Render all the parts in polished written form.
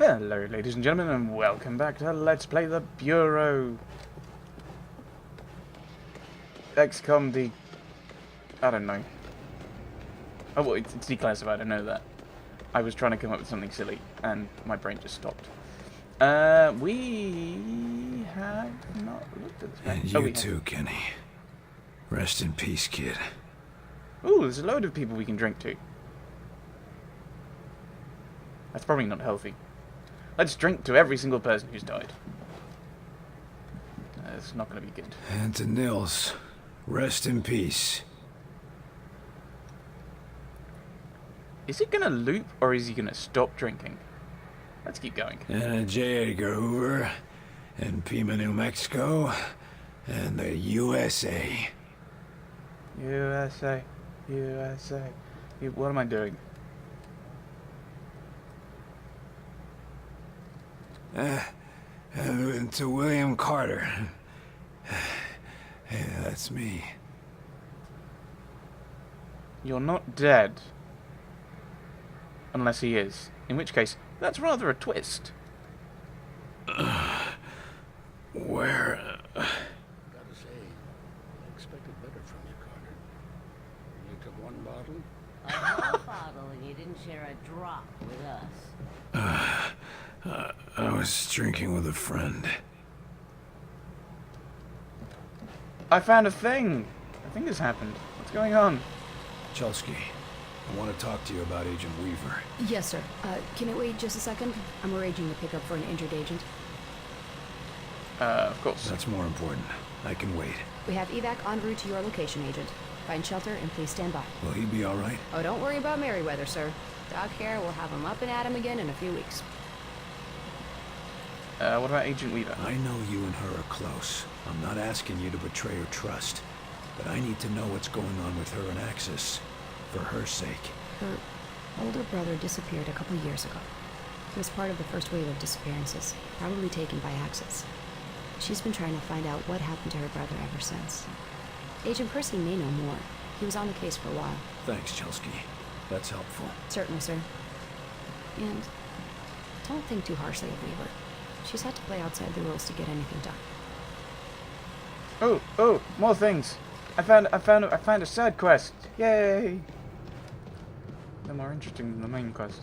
Hello, ladies and gentlemen, and welcome back to Let's Play the Bureau. XCOM I don't know. Oh, well, it's declassified, I know that. I was trying to come up with something silly, and my brain just stopped. We have not looked at this. And you too, Kenny. Rest in peace, kid. Ooh, there's a load of people we can drink to. That's probably not healthy. Let's drink to every single person who's died. It's not going to be good. And to Nils, rest in peace. Is it going to loop, or is he going to stop drinking? Let's keep going. And J. Edgar Hoover, and Pima, New Mexico, and the USA. USA. USA. What am I doing? And to William Carter. Hey, that's me. You're not dead. Unless he is. In which case, that's rather a twist. Where? Gotta say, I expected better from you, Carter. You took one bottle? A whole bottle, and you didn't share a drop with us. I was drinking with a friend. I found a thing! A thing has happened. What's going on? Chelsky, I want to talk to you about Agent Weaver. Yes, sir. Can it wait just a second? I'm arranging a pickup for an injured agent. Of course. That's more important. I can wait. We have evac en route to your location, agent. Find shelter and please stand by. Will he be all right? Oh, don't worry about Merryweather, sir. Doc here will have him up and at him again in a few weeks. What about Agent Weaver? I know you and her are close. I'm not asking you to betray her trust. But I need to know what's going on with her and Axis. For her sake. Her older brother disappeared a couple years ago. He was part of the first wave of disappearances, probably taken by Axis. She's been trying to find out what happened to her brother ever since. Agent Percy may know more. He was on the case for a while. Thanks, Chelsky. That's helpful. Certainly, sir. And don't think too harshly of Weaver. She's had to play outside the rules to get anything done. Oh, more things. I found a side quest. Yay! They're more interesting than the main quest.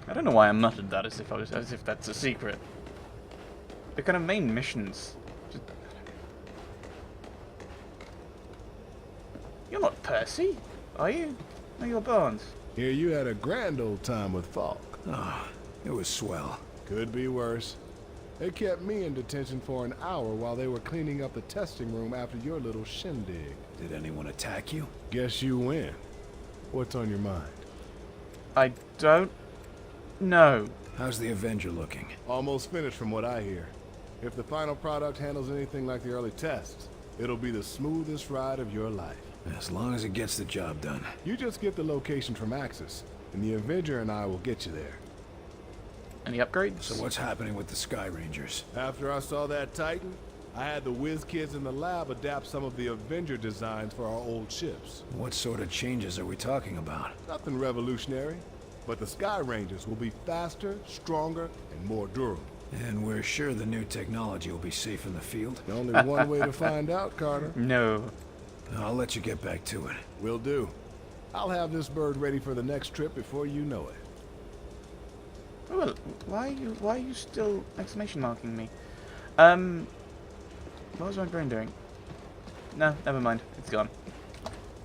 I don't know why I muttered that as if that's a secret. They're kind of main missions. You're not Percy, are you? No, you're Barnes. Here you had a grand old time with Falk. Oh, it was swell. Could be worse. They kept me in detention for an hour while they were cleaning up the testing room after your little shindig. Did anyone attack you? Guess you win. What's on your mind? I don't know. How's the Avenger looking? Almost finished from what I hear. If the final product handles anything like the early tests, it'll be the smoothest ride of your life. As long as it gets the job done. You just get the location from Axis, and the Avenger and I will get you there. Any upgrades? So what's happening with the Sky Rangers? After I saw that Titan, I had the whiz kids in the lab adapt some of the Avenger designs for our old ships. What sort of changes are we talking about? Nothing revolutionary, but the Sky Rangers will be faster, stronger, and more durable. And we're sure the new technology will be safe in the field? There's only one way to find out, Carter. No. I'll let you get back to it. Will do. I'll have this bird ready for the next trip before you know it. Well, why are you still exclamation marking me? What was my brain doing? No, never mind. It's gone.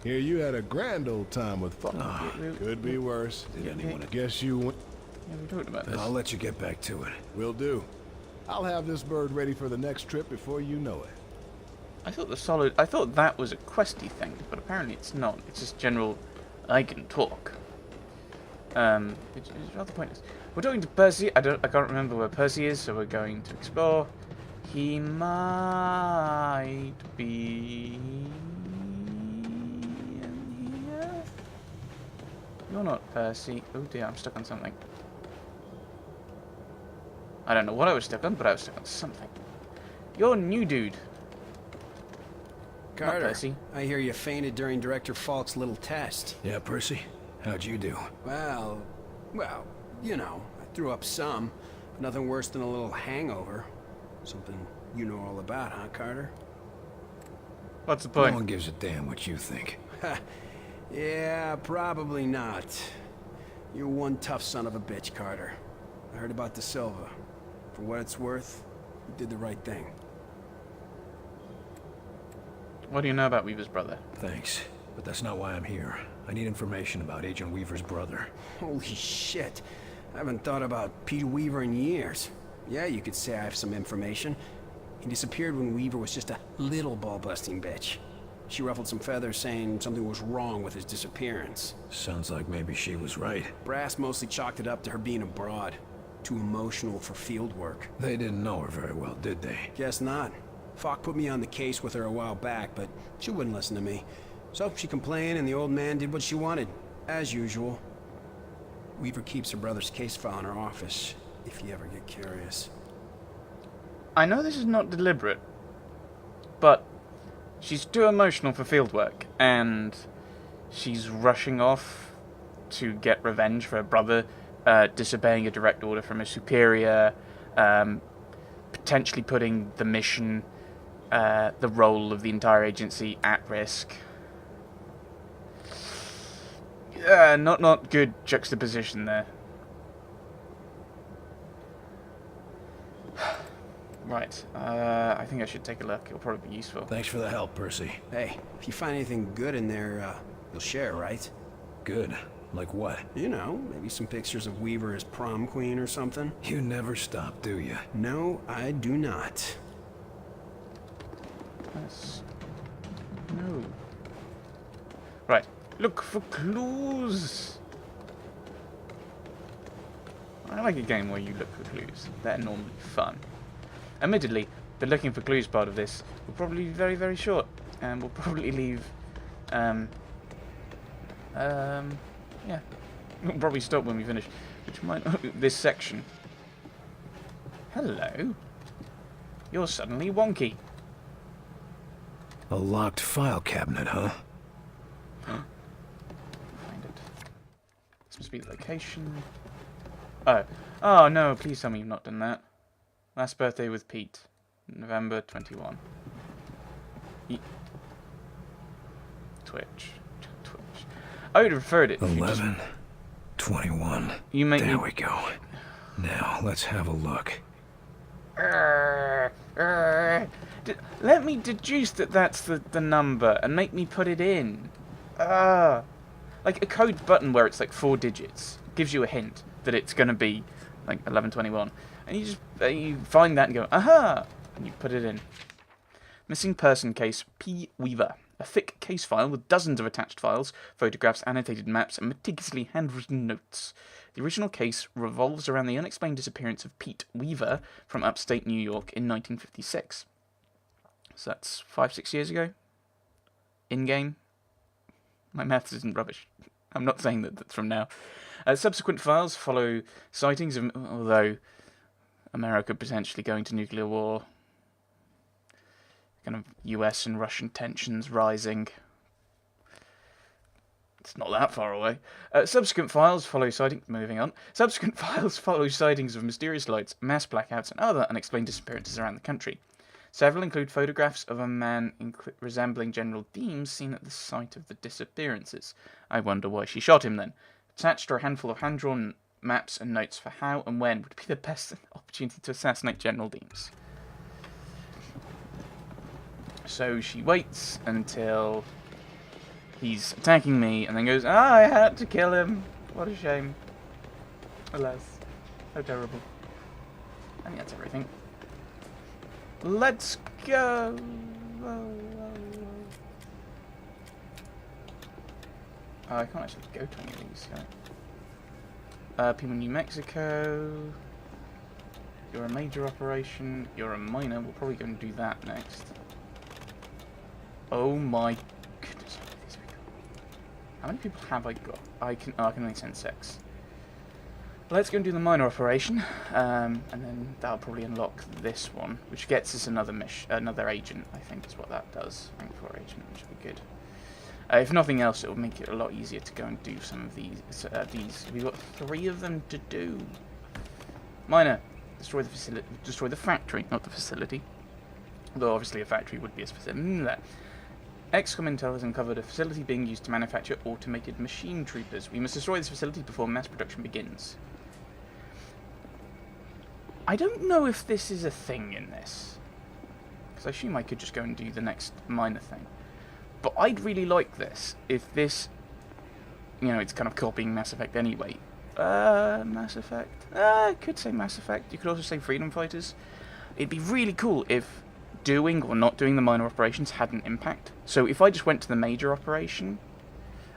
Here you had a grand old time with Falk. Oh, Could be worse. did anyone... Guess you win. Yeah, we talked about this. I'll let you get back to it. Will do. I'll have this bird ready for the next trip before you know it. I thought that was a questy thing, but apparently it's not. It's just general, I can talk. It's rather pointless. We're talking to Percy. I can't remember where Percy is, so we're going to explore. He might be in here. You're not Percy. Oh dear, I'm stuck on something. I don't know what I was stuck on, but I was stuck on something. You're new dude. Carter, Percy. I hear you fainted during Director Falk's little test. Yeah, Percy? How'd you do? Well, you know, I Threw up some. Nothing worse than a little hangover. Something you know all about, huh, Carter? What's the No point? one gives a damn what you think. Yeah, probably not. You're one tough son of a bitch, Carter. I heard about De Silva. For what it's worth, you did the right thing. What do you know about Weaver's brother? Thanks, but that's not why I'm here. I need information about Agent Weaver's brother. Holy shit. I haven't thought about Peter Weaver in years. Yeah, you could say I have some information. He disappeared when Weaver was just a little ball-busting bitch. She ruffled some feathers saying something was wrong with his disappearance. Sounds like maybe she was right. Brass mostly chalked it up to her being abroad. Too emotional for field work. They didn't know her very well, did they? Guess not. Falk put me on the case with her a while back, but she wouldn't listen to me. So she complained and the old man did what she wanted, as usual. Weaver keeps her brother's case file in her office, if you ever get curious. I know this is not deliberate, but she's too emotional for fieldwork, and she's rushing off to get revenge for her brother, disobeying a direct order from a superior, potentially putting the mission, the role of the entire agency at risk. Yeah, not good juxtaposition there. Right, I think I should take a look. It'll probably be useful. Thanks for the help, Percy. Hey, if you find anything good in there, you'll share, right? Good. Like what? You know, maybe some pictures of Weaver as prom queen or something. You never stop, do you? No, I do not. Yes. No. Right, look for clues. I like a game where you look for clues. They're normally fun. Admittedly, the looking for clues part of this will probably be very, very short, and we'll probably leave. Yeah, we'll probably stop when we finish, which might not be this section. Hello. You're suddenly wonky. A locked file cabinet, huh? Find it. This must be the location. Oh. Oh no, please tell me you've not done that. Last birthday with Pete. November 21. Twitch. I would have preferred it. 11, 21. You make There me... we go. Now, let's have a look. Let me deduce that that's the number and make me put it in. Like a code button where it's like 4 digits gives you a hint that it's going to be like 1121, and you just you find that and go aha, and you put it in. Missing person case P. Weaver. A thick case file with dozens of attached files, photographs, annotated maps, and meticulously handwritten notes. The original case revolves around the unexplained disappearance of Pete Weaver from upstate New York in 1956. So that's 5-6 years ago. In-game. My maths isn't rubbish. I'm not saying that that's from now. Subsequent files follow sightings of, although America potentially going to nuclear war, kind of US and Russian tensions rising. It's not that far away. Subsequent files follow sightings. Moving on. Subsequent files follow sightings of mysterious lights, mass blackouts, and other unexplained disappearances around the country. Several include photographs of a man resembling General Deems seen at the site of the disappearances. I wonder why she shot him then. Attached are a handful of hand-drawn maps and notes for how and when would be the best opportunity to assassinate General Deems. So she waits until he's attacking me and then goes, I had to kill him. What a shame. Alas. How terrible. I think that's everything. Let's go. Oh, I can't actually go to any of these, can I? People in New Mexico. You're a major operation. You're a minor. We'll probably go and do that next. Oh my goodness. How many people have I got? I can only send 6. Let's go and do the minor operation, and then that'll probably unlock this one, which gets us another agent. I think is what that does. Rank 4 agent, which would be good. If nothing else, it will make it a lot easier to go and do some of these. We've got 3 of them to do. Minor, destroy the facility, destroy the factory, not the facility. Though obviously a factory would be a facility. There. XCOM Intel has uncovered a facility being used to manufacture automated machine troopers. We must destroy this facility before mass production begins. I don't know if this is a thing in this, because I assume I could just go and do the next minor thing. But I'd really like this if this, you know, it's kind of copying Mass Effect anyway. Mass Effect? I could say Mass Effect. You could also say Freedom Fighters. It'd be really cool if doing or not doing the minor operations had an impact. So if I just went to the major operation,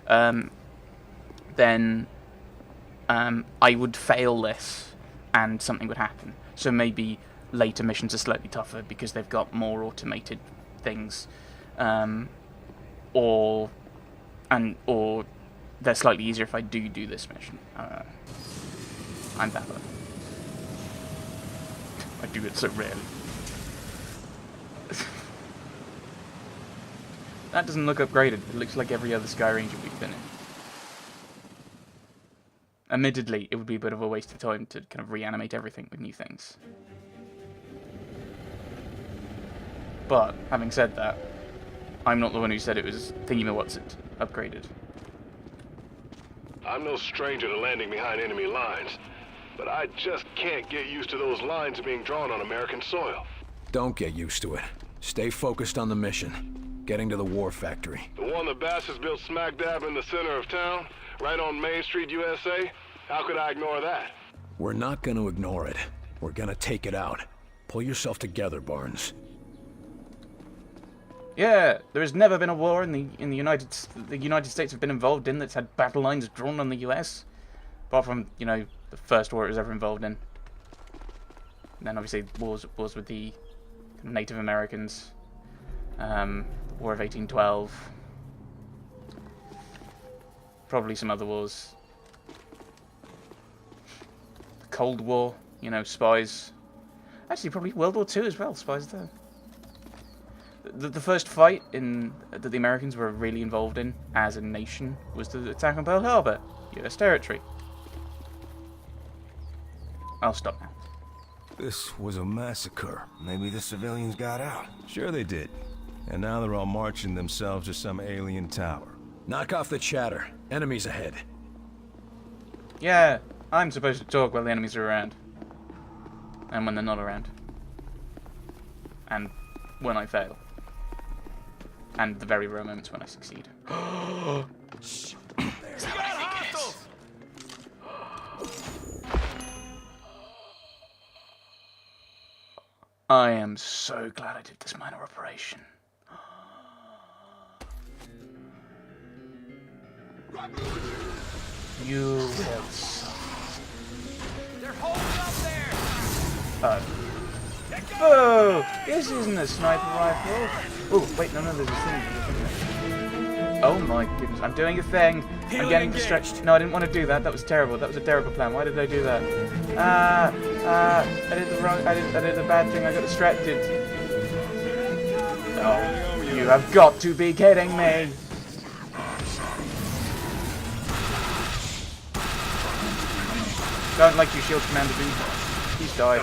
then I would fail this and something would happen. So maybe later missions are slightly tougher because they've got more automated things, or they're slightly easier if I do this mission. I'm bad. I do it so rarely. That doesn't look upgraded. It looks like every other Sky Ranger we've been in. Admittedly, it would be a bit of a waste of time to kind of reanimate everything with new things. But, having said that, I'm not the one who said it was thingy-me-what's-it upgraded. I'm no stranger to landing behind enemy lines, but I just can't get used to those lines being drawn on American soil. Don't get used to it. Stay focused on the mission. Getting to the war factory. The one the bastards built smack dab in the center of town, right on Main Street, USA? How could I ignore that? We're not gonna ignore it. We're gonna take it out. Pull yourself together, Barnes. Yeah, there has never been a war in the United States have been involved in that's had battle lines drawn on the US, apart from, you know, the first war it was ever involved in. And then obviously wars with the Native Americans, War of 1812, probably some other wars. The Cold War, you know, spies. Actually, probably World War II as well, spies there. The first fight that the Americans were really involved in as a nation was the attack on Pearl Harbor, US territory. I'll stop now. This was a massacre. Maybe the civilians got out. Sure they did. And now they're all marching themselves to some alien tower. Knock off the chatter. Enemies ahead. Yeah, I'm supposed to talk while the enemies are around. And when they're not around. And when I fail. And the very rare moments when I succeed. Is that what I think it is? I am so glad I did this minor operation. You will suffer. They're holding up there! Oh, this isn't a sniper rifle. Oh, wait, no, there's a thing. Oh my goodness, I'm doing a thing. I'm getting distracted. No, I didn't want to do that. That was terrible. That was a terrible plan. Why did I do that? I did the wrong. I did the bad thing. I got distracted. Oh, you have got to be kidding me. Don't like you, Shield Commander dude. Please die.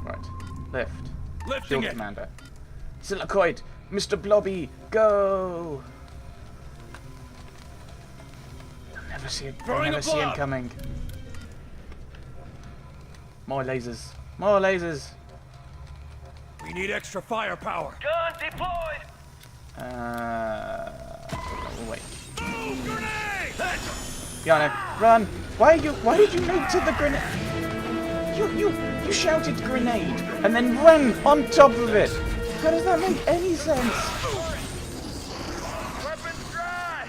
Right. Lift. Shield Commander. Silicoid. Mr. Blobby. Go. You'll never see it. You'll never see him coming. More lasers. More lasers. We need extra firepower. Gun deployed. Wait. Yana, run! Why did you move to the grenade? You shouted grenade and then ran on top of it. How does that make any sense? Weapons dry.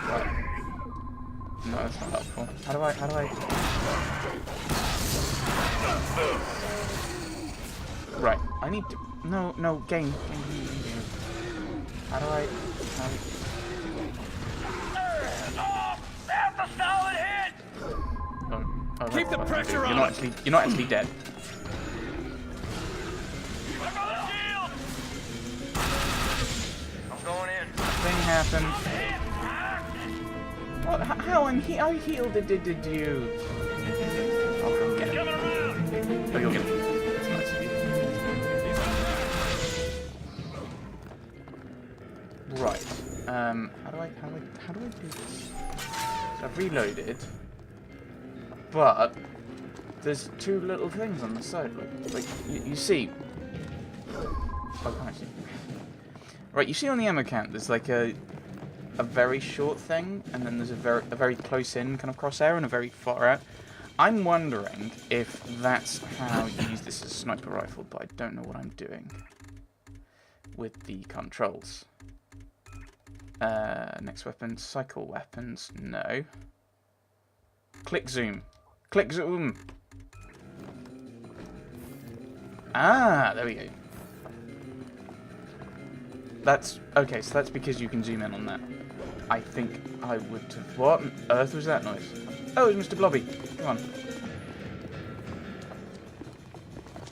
Right. No, that's not helpful. How do I? Right. I need to. No, game. How do I? That's a solid hit. Oh, Keep the pressure on. You're not actually dead. Look on the shield. I'm going in. Thing happened. How I healed it, did you? I'll come get it. Coming around! Oh, you're gonna. That's nice of you. Right. How do I do this? So I've reloaded, but there's two little things on the side. Like you see. I can't see. Right, you see on the ammo count, there's like a very short thing, and then there's a very close in kind of crosshair and a very far out. I'm wondering if that's how you use this as a sniper rifle, but I don't know what I'm doing with the controls. Next weapon, cycle weapons, no. Click zoom. Click zoom! Ah, there we go. That's, okay, so that's because you can zoom in on that. I think I would have, what on earth was that noise? Oh, it was Mr. Blobby. Come on.